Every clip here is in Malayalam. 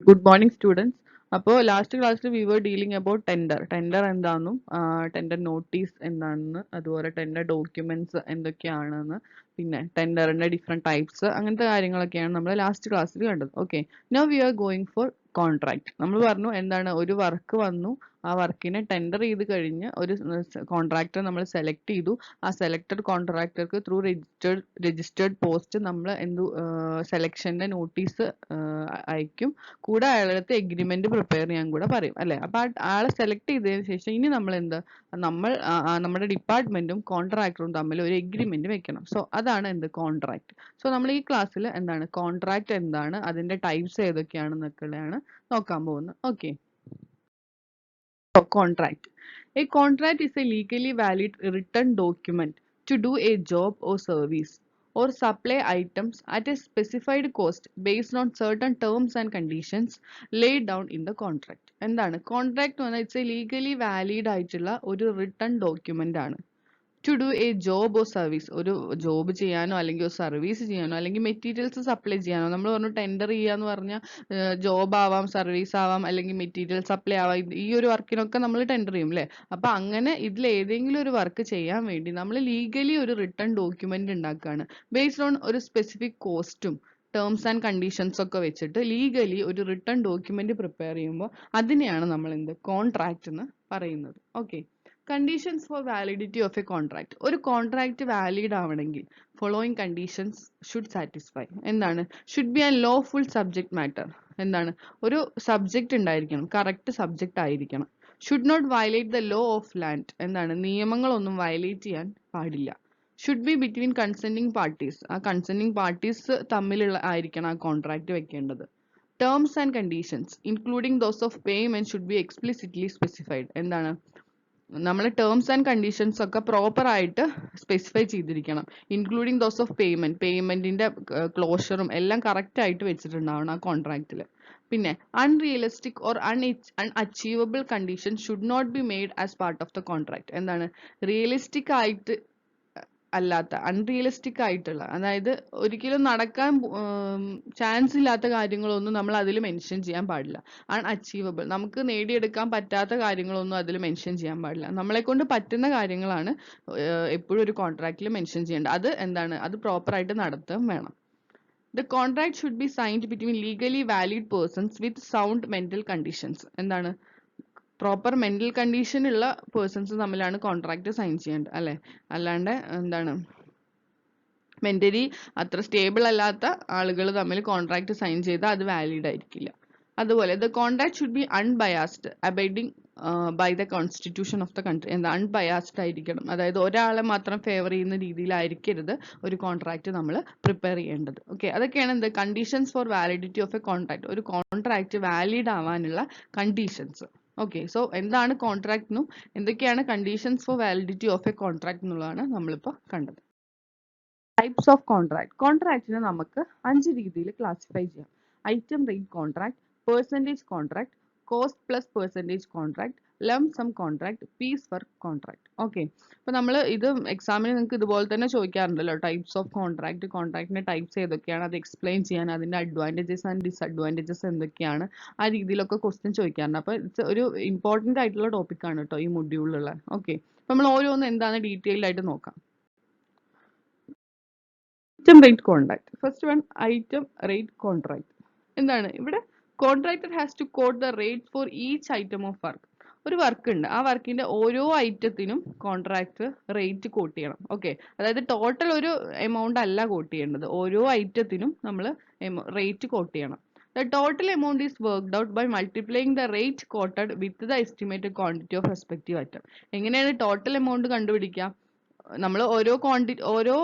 Good morning, students. അപ്പോൾ ലാസ്റ്റ് ക്ലാസ്സിൽ we were dealing about tender. Tender എന്താണെന്നും tender notice എന്താണെന്ന് അതുപോലെ tender documents എന്തൊക്കെയാണെന്ന് പിന്നെ ടെൻഡറിന്റെ ഡിഫറെൻറ്റ് ടൈപ്സ് അങ്ങനത്തെ കാര്യങ്ങളൊക്കെയാണ് നമ്മൾ ലാസ്റ്റ് ക്ലാസ്സിൽ കണ്ടത്. Okay, now we are going for contract. നമ്മൾ പറഞ്ഞു എന്താണ് ഒരു വർക്ക് വന്നു, ആ വർക്കിനെ ടെൻഡർ ചെയ്ത് കഴിഞ്ഞ് ഒരു കോൺട്രാക്ടർ നമ്മൾ സെലക്ട് ചെയ്തു. ആ സെലക്ടഡ് കോൺട്രാക്ടർക്ക് ത്രൂ രജിസ്റ്റേർഡ് പോസ്റ്റ് നമ്മൾ സെലക്ഷന്റെ നോട്ടീസ് അയക്കും. കൂടെ അയാളുടെ അടുത്ത് എഗ്രിമെന്റ് പ്രിപ്പയർ ചെയ്യാൻ കൂടെ പറയും അല്ലെ. അപ്പൊ ആളെ സെലക്ട് ചെയ്തതിന് ശേഷം ഇനി നമ്മൾ നമ്മുടെ ഡിപ്പാർട്ട്മെന്റും കോൺട്രാക്ടറും തമ്മിൽ ഒരു എഗ്രിമെന്റ് വെക്കണം. സോ അതാണ് കോൺട്രാക്ട്. സോ നമ്മൾ ഈ ക്ലാസ്സിൽ കോൺട്രാക്ട് എന്താണ്, അതിന്റെ ടൈപ്സ് ഏതൊക്കെയാണെന്നൊക്കെയാണ് നോക്കാൻ പോകുന്നത്. Okay, contract. A contract is a legally valid written document to do a job or service or supply items at a specified cost based on certain terms and conditions laid down in the contract. എന്താണ് കോൺട്രാക്ട് എന്ന് പറഞ്ഞാൽ ഇറ്റ്സ് എ ലീഗലി വാലിഡ് ആയിട്ടുള്ള ഒരു റിട്ടൺ ഡോക്യുമെന്റ് ആണ്. To do a job or service, ഒരു ജോബ് ചെയ്യാനോ അല്ലെങ്കിൽ ഒരു സർവീസ് ചെയ്യാനോ അല്ലെങ്കിൽ മെറ്റീരിയൽസ് സപ്ലൈ ചെയ്യാനോ. നമ്മൾ പറഞ്ഞു ടെൻഡർ ചെയ്യാന്ന് പറഞ്ഞാൽ ജോബ് ആവാം, സർവീസ് ആവാം, അല്ലെങ്കിൽ മെറ്റീരിയൽ സപ്ലൈ ആവാം. ഈ ഒരു വർക്കിനൊക്കെ നമ്മൾ ടെൻഡർ ചെയ്യും അല്ലേ. അപ്പൊ അങ്ങനെ ഇതിൽ ഏതെങ്കിലും ഒരു വർക്ക് ചെയ്യാൻ വേണ്ടി നമ്മൾ ലീഗലി ഒരു റിട്ടൺ ഡോക്യുമെന്റ് ഉണ്ടാക്കുകയാണ്. ബേസ്ഡ് ഓൺ ഒരു സ്പെസിഫിക് കോസ്റ്റും ടേംസ് ആൻഡ് കണ്ടീഷൻസ് ഒക്കെ വെച്ചിട്ട് ലീഗലി ഒരു റിട്ടൺ ഡോക്യുമെന്റ് പ്രിപ്പയർ ചെയ്യുമ്പോൾ അതിനെയാണ് നമ്മൾ കോൺട്രാക്ട് എന്ന് പറയുന്നത്. Okay, conditions for validity of a contract. ഒരു കോൺട്രാക്ട് വാലിഡ് ആവണമെങ്കിൽ ഫോളോയിങ് കണ്ടീഷൻസ് ഷുഡ് സാറ്റിസ്ഫൈ. എന്താണ്? Should be an lawful subject matter. എന്താണ്? ഒരു സബ്ജക്റ്റ് ഉണ്ടായിരിക്കണം, കറക്റ്റ് സബ്ജക്റ്റ് ആയിരിക്കണം. Should not violate the law of land. എന്താണ്? നിയമങ്ങളൊന്നും വയലേറ്റ് ചെയ്യാൻ പാടില്ല. Should be between consenting parties. ആ കൺസെൻറ്റിംഗ് പാർട്ടീസ് തമ്മിലുള്ള ആയിരിക്കണം ആ കോൺട്രാക്ട് വെക്കേണ്ടത്. Terms and conditions including those of payment should be explicitly specified. എന്താണ്? നമ്മൾ ടേംസ് ആൻഡ് കണ്ടീഷൻസ് ഒക്കെ പ്രോപ്പർ ആയിട്ട് സ്പെസിഫൈ ചെയ്തിരിക്കണം. ഇൻക്ലൂഡിംഗ് ദോസ് ഓഫ് പേയ്മെന്റിന്റെ ക്ലോഷറും എല്ലാം കറക്റ്റ് ആയിട്ട് വെച്ചിട്ടുണ്ടാവണം ആ കോൺട്രാക്റ്റിൽ. പിന്നെ unrealistic or unachievable condition should not be made as part of the contract. എന്താണ്? റിയലിസ്റ്റിക് ആയിട്ട് അല്ലാത്ത, അൺറിയലിസ്റ്റിക് ആയിട്ടുള്ള, അതായത് ഒരിക്കലും നടക്കാൻ ചാൻസ് ഇല്ലാത്ത കാര്യങ്ങളൊന്നും നമ്മൾ അതിൽ മെൻഷൻ ചെയ്യാൻ പാടില്ല. അൺഅച്ചീവബിൾ, നമുക്ക് നേടിയെടുക്കാൻ പറ്റാത്ത കാര്യങ്ങളൊന്നും അതിൽ മെൻഷൻ ചെയ്യാൻ പാടില്ല. നമ്മളെ കൊണ്ട് പറ്റുന്ന കാര്യങ്ങളാണ് എപ്പോഴും ഒരു കോൺട്രാക്റ്റിൽ മെൻഷൻ ചെയ്യേണ്ടത്. അത് എന്താണ്? അത് പ്രോപ്പറായിട്ട് നടത്തുകയും വേണം. The contract should be signed between legally valid persons with sound mental conditions. എന്താണ്? പ്രോപ്പർ മെന്റൽ കണ്ടീഷൻ ഉള്ള പേഴ്സൺസ് തമ്മിലാണ് കോൺട്രാക്ട് സൈൻ ചെയ്യേണ്ടത് അല്ലെ. അല്ലാണ്ട് എന്താണ് മെന്റലി അത്ര സ്റ്റേബിൾ അല്ലാത്ത ആളുകൾ തമ്മിൽ കോൺട്രാക്ട് സൈൻ ചെയ്താൽ അത് വാലിഡ് ആയിരിക്കില്ല. അതുപോലെ the contract should be unbiased abiding by the constitution of the country. എന്താ? അൺബയാസ്ഡ് ആയിരിക്കണം. അതായത് ഒരാളെ മാത്രം ഫേവർ ചെയ്യുന്ന രീതിയിലായിരിക്കരുത് ഒരു കോൺട്രാക്ട് നമ്മൾ പ്രിപ്പയർ ചെയ്യേണ്ടത്. ഓക്കെ, അതൊക്കെയാണ് conditions for validity of a contract. ഒരു കോൺട്രാക്ട് വാലിഡ് ആവാനുള്ള കണ്ടീഷൻസ്. ഓക്കെ, സോ എന്താണ് കോൺട്രാക്ട് എന്നും എന്തൊക്കെയാണ് conditions for validity of a contract എന്നുള്ളതാണ് നമ്മളിപ്പോൾ കണ്ടത്. Types of contract. കോൺട്രാക്റ്റിനെ നമുക്ക് 5 രീതിയിൽ ക്ലാസിഫൈ ചെയ്യാം. Item rate contract, percentage contract, cost plus percentage contract, lump sum contract, piece work contract. Okay, അപ്പോൾ നമ്മൾ ഇത് എക്സാമിന് നിങ്ങൾക്ക് ഇതുപോലെ തന്നെ ചോദിക്കാറുണ്ടല്ലോ, ടൈപ്സ് ഓഫ് കോൺട്രാക്ട്, കോൺട്രാക്ടിന്റെ ടൈപ്സ് ഏതൊക്കെയാണ്, അത് എക്സ്പ്ലെയിൻ ചെയ്യാൻ, അതിന്റെ അഡ്വാൻറ്റേജസ് ആൻഡ് ഡിസഡ്വാൻറ്റേജസ് എന്തൊക്കെയാണ്, ആ രീതിയിലൊക്കെ ക്വസ്റ്റ്യൻ ചോദിക്കാറുണ്ട്. അപ്പോൾ ഇറ്റ്സ് ഒരു ഇമ്പോർട്ടൻ്റ് ആയിട്ടുള്ള ടോപ്പിക്കാണ് കേട്ടോ ഈ മൊഡ്യൂളിലുള്ള. ഓക്കെ, അപ്പോൾ നമ്മൾ ഓരോന്നും എന്താണ് ഡീറ്റെയിൽഡ് ആയിട്ട് നോക്കാം. Item rate contract. First one, item rate contract. എന്താണ്? ഇവിടെ contractor has to quote the rate for each item of work. ഒരു വർക്ക് ഉണ്ട്, ആ വർക്കിന്റെ ഓരോ ഐറ്റത്തിനും കോൺട്രാക്ടർ റേറ്റ് കോട്ട് ചെയ്യണം. ഓക്കെ, അതായത് ടോട്ടൽ ഒരു എമൗണ്ട് അല്ല കോട്ട് ചെയ്യേണ്ടത്, ഓരോ ഐറ്റത്തിനും നമ്മൾ റേറ്റ് കോട്ട് ചെയ്യണം. The total amount is worked out by multiplying the rate quoted with the estimated quantity of respective item. എങ്ങനെയാണ് ടോട്ടൽ എമൗണ്ട് കണ്ടുപിടിക്കുക? നമ്മൾ ഓരോ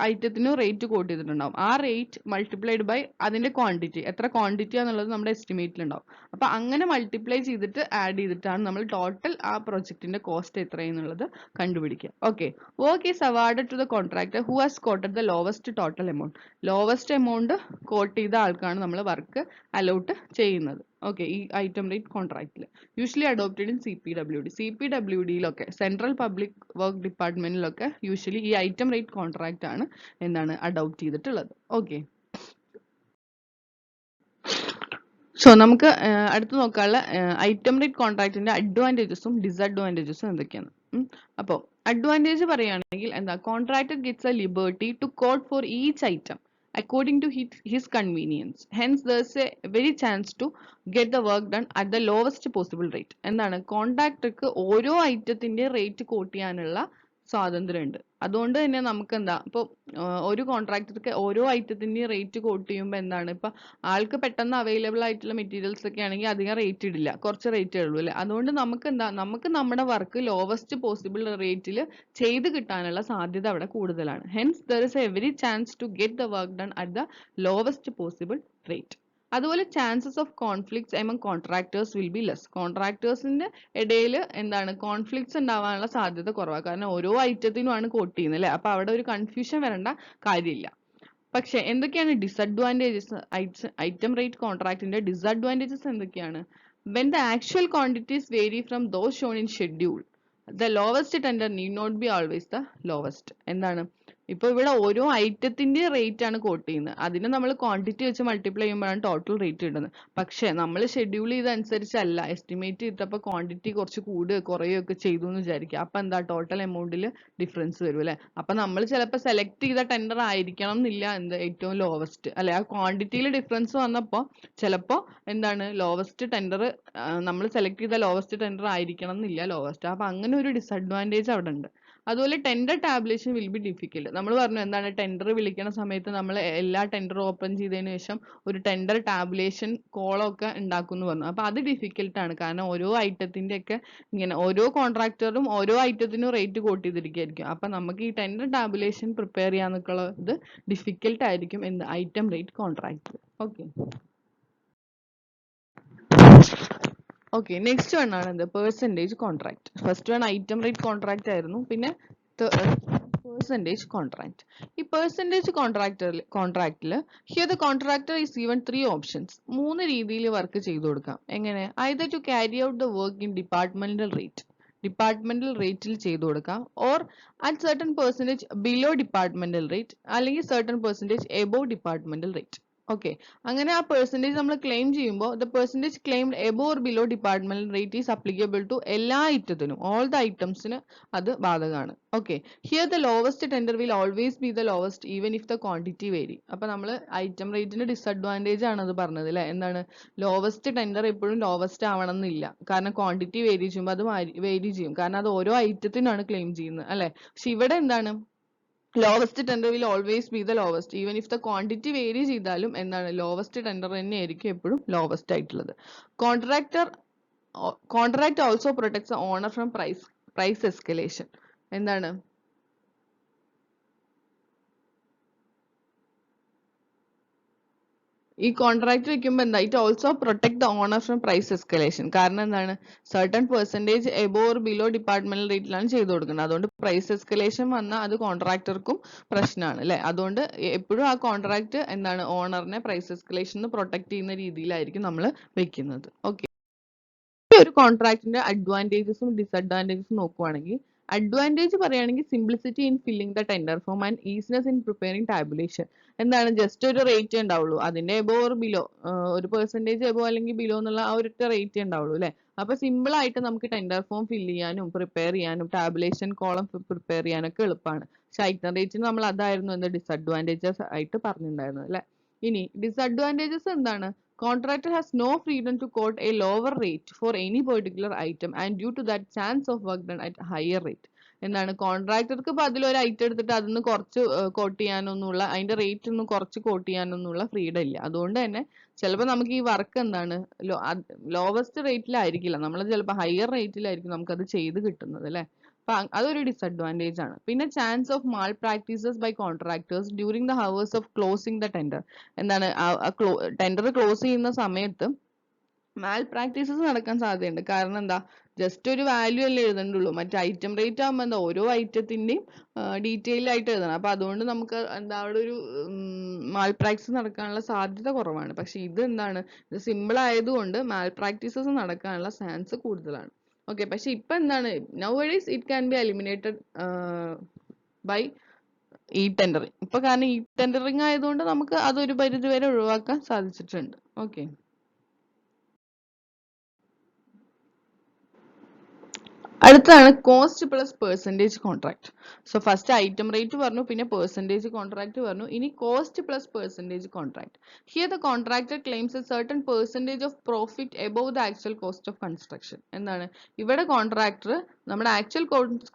ഐറ്റത്തിനും റേറ്റ് കോട്ട് ചെയ്തിട്ടുണ്ടാവും. ആ റേറ്റ് മൾട്ടിപ്ലൈഡ് ബൈ അതിന്റെ ക്വാണ്ടിറ്റി, എത്ര ക്വാണ്ടിറ്റി ആണെന്നുള്ളത് നമ്മുടെ എസ്റ്റിമേറ്റിൽ ഉണ്ടാവും. അപ്പൊ അങ്ങനെ മൾട്ടിപ്ലൈ ചെയ്തിട്ട് ആഡ് ചെയ്തിട്ടാണ് നമ്മൾ ടോട്ടൽ ആ പ്രൊജക്ടിന്റെ കോസ്റ്റ് എത്രയെന്നുള്ളത് കണ്ടുപിടിക്കുക. Okay, work is awarded to the contractor who has quoted the lowest total amount. Lowest amount quote ചെയ്ത ആൾക്കാണ് നമ്മൾ വർക്ക് അലോട്ട് ചെയ്യുന്നത്. ഓക്കെ, ഈ ഐറ്റം റേറ്റ് കോൺട്രാക്റ്റിൽ യൂഷ്വലി അഡോപ്റ്റഡ് ഇൻ CPWD. CPWDയിലൊക്കെ, സെൻട്രൽ പബ്ലിക് വർക്ക് ഡിപ്പാർട്ട്മെന്റിലൊക്കെ യൂഷ്വലി ഈ ഐറ്റം റേറ്റ് കോൺട്രാക്റ്റ് ആണ് എന്താണ് അഡോപ്റ്റ് ചെയ്തിട്ടുള്ളത്. ഓക്കെ, സോ നമുക്ക് അടുത്ത് നോക്കാനുള്ള ഐറ്റം റേറ്റ് കോൺട്രാക്റ്റിന്റെ അഡ്വാൻറ്റേജസും ഡിസഡ്വാൻറ്റേജസും എന്തൊക്കെയാണ്. അപ്പോൾ അഡ്വാൻറ്റേജ് പറയുകയാണെങ്കിൽ എന്താ, contractor gets a liberty to quote for each item according to his convenience. Hence, there's a very chance to get the work done at the lowest possible rate. എന്താണ്, കോൺട്രാക്ടർക്ക് ഓരോ ഐറ്റത്തിന്റെ റേറ്റ് കോട്ട് ചെയ്യാനുള്ള സ്വാതന്ത്ര്യമുണ്ട്. അതുകൊണ്ട് തന്നെ നമുക്ക് എന്താ, ഇപ്പോൾ ഒരു കോൺട്രാക്ടർക്ക് ഓരോ ഐറ്റത്തിന്റെയും റേറ്റ് കോട്ട് ചെയ്യുമ്പോൾ എന്താണ്, ഇപ്പൊ ആൾക്ക് പെട്ടെന്ന് അവൈലബിൾ ആയിട്ടുള്ള മെറ്റീരിയൽസ് ഒക്കെ ആണെങ്കിൽ അധികം റേറ്റ് ഇടില്ല, കുറച്ച് റേറ്റ് ഉള്ളൂ അല്ലേ. അതുകൊണ്ട് നമുക്ക് എന്താ, നമുക്ക് നമ്മുടെ വർക്ക് ലോവസ്റ്റ് പോസിബിൾ റേറ്റിൽ ചെയ്ത് കിട്ടാനുള്ള സാധ്യത അവിടെ കൂടുതലാണ്. Hence there is a very chance to get the work done at the lowest possible rate. അതുപോലെ chances of conflicts among contractors will be less. കോൺട്രാക്ടേഴ്സിന്റെ ഇടയിൽ എന്താണ്, കോൺഫ്ലിക്ട്സ് ഉണ്ടാവാനുള്ള സാധ്യത കുറവാണ്. കാരണം ഓരോ ഐറ്റത്തിനുമാണ് കോട്ട് ചെയ്യുന്നത് അല്ലേ. അപ്പൊ അവിടെ ഒരു കൺഫ്യൂഷൻ വരേണ്ട കാര്യമില്ല. പക്ഷെ എന്തൊക്കെയാണ് ഡിസഡ്വാൻറ്റേജസ്, ഐറ്റം റേറ്റ് കോൺട്രാക്റ്റിന്റെ ഡിസഡ്വാൻറ്റേജസ് എന്തൊക്കെയാണ്? When the actual quantities vary from those shown in schedule, the lowest tender need not be always the lowest. എന്താണ്, ഇപ്പൊ ഇവിടെ ഓരോ ഐറ്റത്തിന്റെ റേറ്റ് ആണ് കോട്ട് ചെയ്യുന്നത്, അതിന് നമ്മൾ ക്വാണ്ടിറ്റി വെച്ച് മൾട്ടിപ്ലൈ ചെയ്യുമ്പോഴാണ് ടോട്ടൽ റേറ്റ് കിട്ടുന്നത്. പക്ഷെ നമ്മൾ ഷെഡ്യൂൾ ചെയ്തനുസരിച്ചല്ല എസ്റ്റിമേറ്റ് ചെയ്തപ്പോൾ ക്വാണ്ടിറ്റി കുറച്ച് കൂടുകയോ കുറയുകയോ ഒക്കെ ചെയ്തു എന്ന് വിചാരിക്കുക. അപ്പൊ എന്താ, ടോട്ടൽ എമൗണ്ടിൽ ഡിഫറൻസ് വരും അല്ലെ. അപ്പൊ നമ്മൾ ചിലപ്പോൾ സെലക്ട് ചെയ്ത ടെൻഡർ ആയിരിക്കണം എന്നില്ല എന്ത് ഏറ്റവും ലോവസ്റ്റ് അല്ലെ. ആ ക്വാണ്ടിറ്റിയിൽ ഡിഫറൻസ് വന്നപ്പോൾ ചിലപ്പോൾ എന്താണ്, ലോവസ്റ്റ് ടെൻഡർ നമ്മൾ സെലക്ട് ചെയ്ത ലോവസ്റ്റ് ടെൻഡർ ആയിരിക്കണം എന്നില്ല ലോവസ്റ്റ്. അപ്പൊ അങ്ങനെ ഒരു ഡിസഡ്വാൻറ്റേജ് അവിടെ ഉണ്ട്. അതുപോലെ tender tabulation will be difficult. നമ്മൾ പറഞ്ഞു എന്താണ്, ടെൻഡർ വിളിക്കുന്ന സമയത്ത് നമ്മൾ എല്ലാ ടെൻഡർ ഓപ്പൺ ചെയ്തതിനു ശേഷം ഒരു ടെൻഡർ ടാബുലേഷൻ കോളമൊക്കെ ഉണ്ടാക്കും എന്ന് പറഞ്ഞു. അപ്പൊ അത് ഡിഫിക്കൽട്ട് ആണ്. കാരണം ഓരോ ഐറ്റത്തിന്റെ ഒക്കെ ഇങ്ങനെ ഓരോ കോൺട്രാക്ടറും ഓരോ ഐറ്റത്തിനും റേറ്റ് കോട്ട് ചെയ്തിരിക്കുകയായിരിക്കും. അപ്പൊ നമുക്ക് ഈ ടെൻഡർ ടാബുലേഷൻ പ്രിപ്പയർ ചെയ്യാന്നൊക്കെയുള്ളത് ഡിഫിക്കൽട്ട് ആയിരിക്കും എന്ത്, item rate contract. Okay okay next one ആണ് എന്ത്, percentage contract. First one item rate contract ആയിരുന്നു, പിന്നെ പെർസെൻറ്റേജ് കോൺട്രാക്ട്. ഈ പെർസെൻറ്റേജ് കോൺട്രാക്റ്റിൽ here the contractor is given 3 options. 3 രീതിയിൽ വർക്ക് ചെയ്തു കൊടുക്കാം. എങ്ങനെ, either to carry out the work in departmental റേറ്റിൽ ചെയ്തു കൊടുക്കാം, or at certain percentage below departmental rate, അല്ലെങ്കിൽ certain percentage above departmental rate. Okay, അങ്ങനെ ആ പെർസെൻറ്റേജ് നമ്മൾ ക്ലെയിം ചെയ്യുമ്പോൾ the percentage claimed above or below departmental rate is applicable to എല്ലാ ഐറ്റത്തിനും, ഓൾ ദ ഐറ്റംസിന് അത് ബാധകമാണ്. Okay, here the lowest tender will always be the lowest even if the quantity vary. അപ്പൊ നമ്മൾ ഐറ്റം റേറ്റിന്റെ ഡിസഡ്വാൻറ്റേജ് ആണ് അത് പറഞ്ഞത് അല്ലെ. എന്താണ്, ലോവസ്റ്റ് ടെൻഡർ എപ്പോഴും ലോവസ്റ്റ് ആവണം എന്നില്ല. കാരണം ക്വാണ്ടിറ്റി വേരി ചെയ്യുമ്പോൾ അത് വേരി ചെയ്യും. കാരണം അത് ഓരോ ഐറ്റത്തിനാണ് ക്ലെയിം ചെയ്യുന്നത് അല്ലെ. പക്ഷെ ഇവിടെ എന്താണ്, lowest tender will always be the lowest even if the quantity vary ചെയ്താലും എന്താണ്, ലോവസ്റ്റ് ടെൻഡർ തന്നെയായിരിക്കും എപ്പോഴും ലോവസ്റ്റ് ആയിട്ടുള്ളത്. Contract also protects the owner from price escalation. എന്താണ്, ഈ കോൺട്രാക്ട് വെക്കുമ്പോൾ എന്താ, it also protect the owner from price escalation. കാരണം എന്താണ്, certain percentage above or below departmental റേറ്റിലാണ് ചെയ്ത് കൊടുക്കുന്നത്. അതുകൊണ്ട് പ്രൈസ് എസ്കലേഷൻ വന്നാൽ അത് കോൺട്രാക്ടർക്കും പ്രശ്നമാണ് അല്ലെ. അതുകൊണ്ട് എപ്പോഴും ആ കോൺട്രാക്ട് എന്താണ്, ഓണറിനെ പ്രൈസ് എസ്കലേഷൻ പ്രൊട്ടക്ട് ചെയ്യുന്ന രീതിയിലായിരിക്കും നമ്മൾ വെക്കുന്നത്. ഓക്കെ, ഒരു കോൺട്രാക്ടിന്റെ അഡ്വാൻറ്റേജസും ഡിസഡ്വാൻറ്റേജസും നോക്കുവാണെങ്കിൽ, അഡ്വാൻറ്റേജ് പറയുകയാണെങ്കിൽ simplicity in filling the tender form and easiness in preparing tabulation. എന്താണ്, ജസ്റ്റ് ഒരു റേറ്റ് ഉണ്ടാവുള്ളൂ, അതിന്റെ എബോ ഓർ ബിലോ, ഒരു പെർസെൻറ്റേജ് എബോ അല്ലെങ്കിൽ ബിലോ എന്നുള്ള ആ ഒരു റേറ്റ് ഉണ്ടാവുള്ളൂ അല്ലെ. അപ്പൊ സിമ്പിൾ ആയിട്ട് നമുക്ക് ടെൻഡർ ഫോം ഫില്ല് ചെയ്യാനും പ്രിപ്പയർ ചെയ്യാനും ടാബുലേഷൻ കോളം പ്രിപ്പയർ ചെയ്യാനൊക്കെ എളുപ്പമാണ്. പക്ഷെ ഐറ്റം റേറ്റിന് നമ്മൾ അതായിരുന്നു എന്ത്, ഡിസഡ്വാൻറ്റേജസ് ആയിട്ട് പറഞ്ഞിട്ടുണ്ടായിരുന്നത് അല്ലെ. ഇനി ഡിസഡ്വാൻറ്റേജസ് എന്താണ്, contractor has no freedom to quote a lower rate for any particular item and due to that chance of work done at higher rate. എന്താണ്, കോൺട്രാക്ടർക്ക് ഇപ്പൊ അതിലൊരു ഐറ്റം എടുത്തിട്ട് അതിന്ന് കുറച്ച് കോട്ട് ചെയ്യാനൊന്നുള്ള, അതിന്റെ റേറ്റ് ഒന്ന് കുറച്ച് കോട്ട് ചെയ്യാനൊന്നുള്ള ഫ്രീഡം ഇല്ല. അതുകൊണ്ട് തന്നെ ചിലപ്പോൾ നമുക്ക് ഈ വർക്ക് എന്താണ്, ലോവസ്റ്റ് റേറ്റിലായിരിക്കില്ല, നമ്മൾ ചിലപ്പോൾ ഹയർ റേറ്റിലായിരിക്കും നമുക്കത് ചെയ്ത് കിട്ടുന്നത് അല്ലെ. അപ്പൊ അതൊരു ഡിസഡ്വാൻറ്റേജ് ആണ്. പിന്നെ chance of malpractices by contractors during the hours of closing the tender. എന്താണ്, ടെൻഡർ ക്ലോസ് ചെയ്യുന്ന സമയത്ത് മാൽ പ്രാക്ടീസസ് നടക്കാൻ സാധ്യതയുണ്ട്. കാരണം എന്താ, ജസ്റ്റ് ഒരു വാല്യൂ അല്ലേ എഴുതണ്ടുള്ളൂ. മറ്റേ ഐറ്റം റേറ്റ് ആകുമ്പോൾ എന്താ, ഓരോ ഐറ്റത്തിന്റെയും ഡീറ്റെയിൽ ആയിട്ട് എഴുതണം. അപ്പൊ അതുകൊണ്ട് നമുക്ക് എന്താ, അവിടെ ഒരു മാൽ പ്രാക്ടീസ് നടക്കാനുള്ള സാധ്യത കുറവാണ്. പക്ഷെ ഇത് എന്താണ്, ഇത് സിമ്പിൾ ആയതുകൊണ്ട് മാൽ പ്രാക്ടീസസ് നടക്കാനുള്ള ചാൻസ് കൂടുതലാണ്. ഓക്കെ, പക്ഷെ ഇപ്പൊ എന്താണ്, nowadays it can be eliminated by ഈ ടെൻഡറിങ്. ഇപ്പൊ കാരണം ഈ ടെൻഡറിങ് ആയതുകൊണ്ട് നമുക്ക് അതൊരു പരിധി വരെ ഒഴിവാക്കാൻ സാധിച്ചിട്ടുണ്ട്. ഓക്കെ, അടുത്താണ് cost plus percentage contract. So first item rate പറഞ്ഞു, പിന്നെ പെർസെൻറ്റേജ് കോൺട്രാക്ട് പറഞ്ഞു, ഇനി cost plus percentage contract. Here the contractor claims A certain percentage of profit above the actual cost of construction. എന്താണ് ഇവിടെ കോൺട്രാക്ടർ നമ്മുടെ ആക്ച്വൽ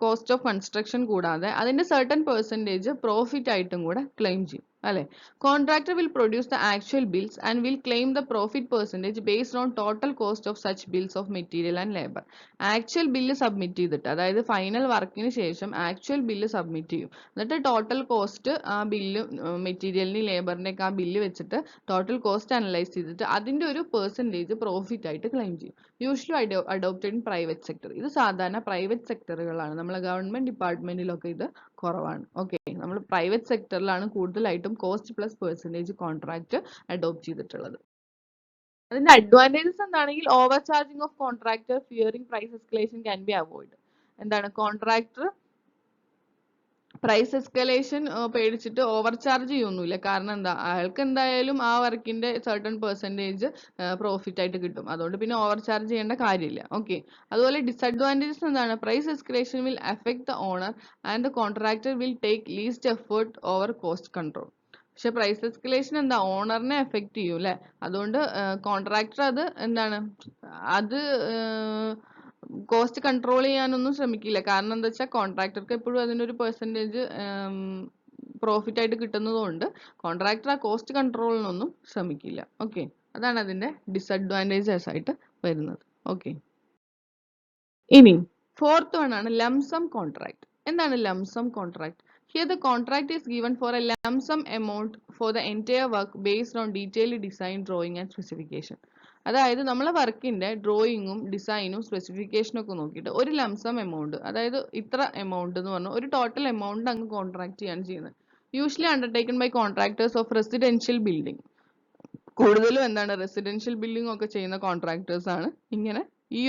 കോസ്റ്റ് ഓഫ് കൺസ്ട്രക്ഷൻ കൂടാതെ അതിന്റെ സർട്ടൺ പെർസെൻറ്റേജ് പ്രോഫിറ്റ് ആയിട്ടും കൂടെ ക്ലെയിം ചെയ്യും അല്ലെ. Contractor will produce the actual bills and will claim the profit percentage based on total cost of such bills of material and labour. Actual bill submit ചെയ്തിട്ട്, അതായത് ഫൈനൽ വർക്കിന് ശേഷം ആക്ച്വൽ ബില്ല് സബ്മിറ്റ് ചെയ്യും. എന്നിട്ട് ടോട്ടൽ കോസ്റ്റ് ആ ബില്ല്, മെറ്റീരിയലിന് ലേബറിന്റെ ഒക്കെ ആ ബില്ല് വെച്ചിട്ട് ടോട്ടൽ കോസ്റ്റ് അനലൈസ് ചെയ്തിട്ട് അതിന്റെ ഒരു പെർസെൻറ്റേജ് പ്രോഫിറ്റ് ആയിട്ട് ക്ലെയിം ചെയ്യും. Usually adopted in private sector. ഇത് സാധാരണ പ്രൈവറ്റ് സെക്ടറുകളാണ്, നമ്മളെ ഗവൺമെന്റ് ഡിപ്പാർട്ട്മെന്റിലൊക്കെ ഇത് കുറവാണ്. ഓക്കെ, നമ്മൾ പ്രൈവറ്റ് സെക്ടറിലാണ് കൂടുതലായിട്ടും cost plus percentage contract adopt ചെയ്തിട്ടുള്ളത്. അതിന്റെ അഡ്വാൻറ്റേജസ് എന്താണെങ്കിൽ over charging of contractor fearing price escalation can be avoid. എന്താണ് കോൺട്രാക്ടർ പ്രൈസ് എസ്കലേഷൻ പേടിച്ചിട്ട് ഓവർ ചാർജ് ചെയ്യൊന്നുമില്ല. കാരണം എന്താ, അയാൾക്ക് എന്തായാലും ആ വർക്കിന്റെ സർട്ടൺ പെർസെൻറ്റേജ് പ്രോഫിറ്റ് ആയിട്ട് കിട്ടും. അതുകൊണ്ട് പിന്നെ ഓവർ ചാർജ് ചെയ്യേണ്ട കാര്യമില്ല. ഓക്കെ, അതുപോലെ ഡിസഡ്വാൻറ്റേജസ് എന്താണ്, price escalation will affect the owner and the contractor will take least effort over cost control. പക്ഷെ പ്രൈസ് എസ്കലേഷൻ എന്താ ഓണറിനെ എഫക്ട് ചെയ്യും അല്ലെ. അതുകൊണ്ട് കോൺട്രാക്ടർ അത് എന്താണ്, അത് കോസ്റ്റ് കൺട്രോൾ ചെയ്യാനൊന്നും ശ്രമിക്കില്ല. കാരണം എന്താ വെച്ചാൽ കോൺട്രാക്ടർക്ക് എപ്പോഴും അതിനൊരു പെർസെൻറ്റേജ് പ്രോഫിറ്റ് ആയിട്ട് കിട്ടുന്നതുകൊണ്ട് കോൺട്രാക്ടർ ആ കോസ്റ്റ് കൺട്രോളിനൊന്നും ശ്രമിക്കില്ല. ഓക്കെ, അതാണ് അതിന്റെ ഡിസഡ്വാൻറ്റേജസ് ആയിട്ട് വരുന്നത്. ഓക്കെ, ഇനി ഫോർത്ത് വൺ ആണ് ലംസം കോൺട്രാക്ട്. എന്താണ് lump sum contract? Here the contract is given for a lump sum amount for the entire work based on detailed design, drawing and specification. അതായത് നമ്മളെ വർക്കിന്റെ ഡ്രോയിങ്ങും ഡിസൈനും സ്പെസിഫിക്കേഷനും ഒക്കെ നോക്കിയിട്ട് ഒരു ലംസം എമൗണ്ട്, അതായത് ഇത്ര എമൗണ്ട് എന്ന് പറഞ്ഞാൽ ഒരു ടോട്ടൽ എമൗണ്ട് അങ്ങ് കോൺട്രാക്ട് ചെയ്യാണ് ചെയ്യുന്നത്. Usually undertaken by contractors of residential building. കൂടുതലും എന്താണ് റെസിഡൻഷ്യൽ ബിൽഡിംഗ് ഒക്കെ ചെയ്യുന്ന കോൺട്രാക്ടേഴ്സ് ആണ് ഇങ്ങനെ ഈ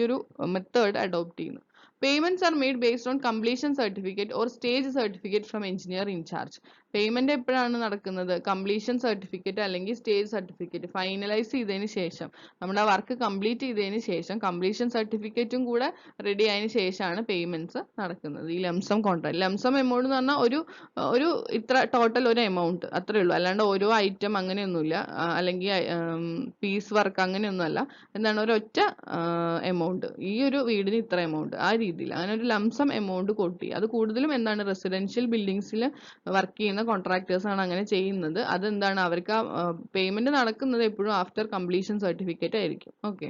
ഒരു മെത്തേഡ് അഡോപ്റ്റ് ചെയ്യുന്നത്. Payments are made based on completion certificate or stage certificate from engineer in charge. Payment എപ്പോഴാണ് നടക്കുന്നത്, കംപ്ലീഷൻ സർട്ടിഫിക്കറ്റ് അല്ലെങ്കിൽ സ്റ്റേജ് സർട്ടിഫിക്കറ്റ് ഫൈനലൈസ് ചെയ്തതിന് ശേഷം, നമ്മുടെ വർക്ക് കംപ്ലീറ്റ് ചെയ്തതിന് ശേഷം കംപ്ലീഷൻ സർട്ടിഫിക്കറ്റും കൂടെ റെഡി ആയതിനു ശേഷമാണ് പേയ്മെന്റ്സ് നടക്കുന്നത്. ഈ ലംസം കോൺട്രാക്ട്, ലംസം എമൗണ്ട് എന്ന് പറഞ്ഞാൽ ഒരു ഇത്ര ടോട്ടൽ ഒരു എമൗണ്ട് അത്രേ ഉള്ളൂ. അല്ലാണ്ട് ഓരോ ഐറ്റം അങ്ങനെയൊന്നുമില്ല, അല്ലെങ്കിൽ പീസ് വർക്ക് അങ്ങനെയൊന്നുമല്ല. എന്താണ് ഒരൊറ്റ എമൗണ്ട്, ഈ ഒരു വീടിന് ഇത്ര എമൗണ്ട്, ആ രീതിയിൽ അങ്ങനെ ഒരു ലംസം എമൗണ്ട് കൊട്ടി. അത് കൂടുതലും എന്താണ് റെസിഡൻഷ്യൽ ബിൽഡിങ്സിൽ വർക്ക് ചെയ്യുന്ന കോൺട്രാക്ടേഴ്സ് ആണ് അങ്ങനെ ചെയ്യുന്നത്. അതെന്താണ് അവർക്ക് ആ പേയ്മെന്റ് നടക്കുന്നത് എപ്പോഴും ആഫ്റ്റർ കംപ്ലീഷൻ സർട്ടിഫിക്കറ്റ് ആയിരിക്കും. ഓക്കെ,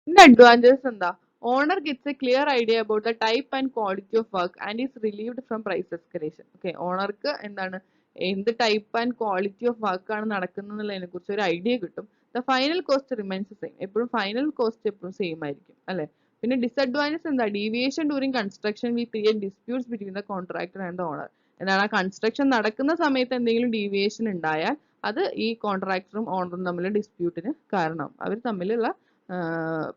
ഇതിന്റെ അഡ്വാൻറ്റേജസ് എന്താ, owner gets a clear idea about the type and quality of work and is relieved from price escalation. Okay, ഓണർക്ക് എന്താണ് എന്ത് type and quality of work ആണ് നടക്കുന്നതിനെ കുറിച്ച് ഒരു ഐഡിയ കിട്ടും. The final cost remains same. എപ്പോഴും ഫൈനൽ കോസ്റ്റ് എപ്പോഴും സെയിം ആയിരിക്കും അല്ലെ. പിന്നെ ഡിസഡ്വാൻറ്റേജ് എന്താ, deviation during construction will create disputes between the contractor and the owner. എന്താണ് ആ കൺസ്ട്രക്ഷൻ നടക്കുന്ന സമയത്ത് എന്തെങ്കിലും ഡീവിയേഷൻ ഉണ്ടായാൽ അത് ഈ കോൺട്രാക്ടറും ഓണറും തമ്മിൽ ഡിസ്പ്യൂട്ടിന് കാരണം, അവർ തമ്മിലുള്ള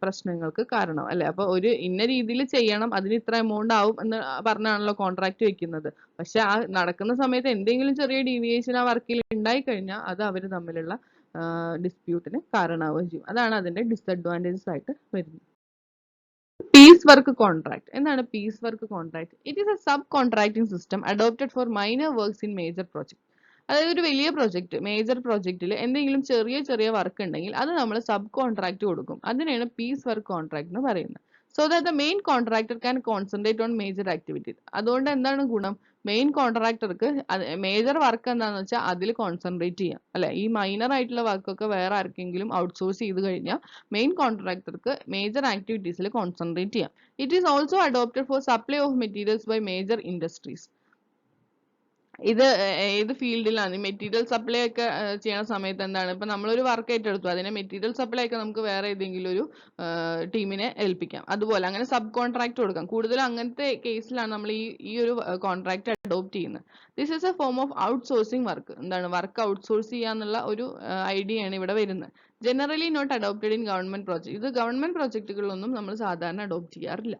പ്രശ്നങ്ങൾക്ക് കാരണം അല്ലെ. അപ്പൊ ഒരു ഇന്ന രീതിയിൽ ചെയ്യണം, അതിന് ഇത്ര എമൗണ്ട് ആവും എന്ന് പറഞ്ഞാണല്ലോ കോൺട്രാക്ട് വെക്കുന്നത്. പക്ഷെ ആ നടക്കുന്ന സമയത്ത് എന്തെങ്കിലും ചെറിയ ഡീവിയേഷൻ ആ വർക്കിൽ ഉണ്ടായി കഴിഞ്ഞാൽ അത് അവർ തമ്മിലുള്ള ഡിസ്പ്യൂട്ടിന് കാരണമാവുകയും ചെയ്യും. അതാണ് അതിന്റെ ഡിസഡ്വാൻറ്റേജസ് ആയിട്ട് വരുന്നത്. Piece work contract. എന്താണ് piece work contract? It is a sub contracting system adopted for minor works in major project. അതായത് ഒരു വലിയ പ്രൊജക്ട്, മേജർ പ്രോജക്റ്റിൽ എന്തെങ്കിലും ചെറിയ ചെറിയ വർക്ക് ഉണ്ടെങ്കിൽ അത് നമ്മൾ സബ് കോൺട്രാക്ട് കൊടുക്കും. അതിനെയാണ് പീസ് വർക്ക് കോൺട്രാക്ട് എന്ന് പറയുന്നത്. So that the main contractor can concentrate on major activities. അതുകൊണ്ട് എന്താണ് ഗുണം, മെയിൻ കോൺട്രാക്ടർക്ക് മേജർ വർക്ക് എന്താണെന്ന് വെച്ചാൽ അതിൽ കോൺസെൻട്രേറ്റ് ചെയ്യാം അല്ലെ. ഈ മൈനർ ആയിട്ടുള്ള വർക്കൊക്കെ വേറെ ആർക്കെങ്കിലും ഔട്ട്സോഴ്സ് ചെയ്ത് കഴിഞ്ഞാൽ മെയിൻ കോൺട്രാക്ടർക്ക് മേജർ ആക്ടിവിറ്റീസിൽ കോൺസെൻട്രേറ്റ് ചെയ്യാം. It is also adopted for supply of materials by major industries. ഇത് ഏത് ഫീൽഡിലാണ് മെറ്റീരിയൽ സപ്ലൈ ഒക്കെ ചെയ്യണ സമയത്ത് എന്താണ്, ഇപ്പൊ നമ്മളൊരു വർക്ക് ഏറ്റെടുത്തു, അതിനെ മെറ്റീരിയൽ സപ്ലൈ ഒക്കെ നമുക്ക് വേറെ ഏതെങ്കിലും ഒരു ടീമിനെ ഏൽപ്പിക്കാം. അതുപോലെ അങ്ങനെ സബ് കോൺട്രാക്ട് കൊടുക്കാം. കൂടുതലും അങ്ങനത്തെ കേസിലാണ് നമ്മൾ ഈ ഒരു കോൺട്രാക്ട് അഡോപ്റ്റ് ചെയ്യുന്നത്. This is a form of outsourcing work. എന്താണ് വർക്ക് ഔട്ട്സോഴ്സ് ചെയ്യാന്നുള്ള ഒരു ഐഡിയ ആണ് ഇവിടെ വരുന്നത്. Generally not adopted in government project. ഇത് ഗവൺമെന്റ് പ്രോജക്റ്റുകളിലൊന്നും നമ്മൾ സാധാരണ അഡോപ്റ്റ് ചെയ്യാറില്ല.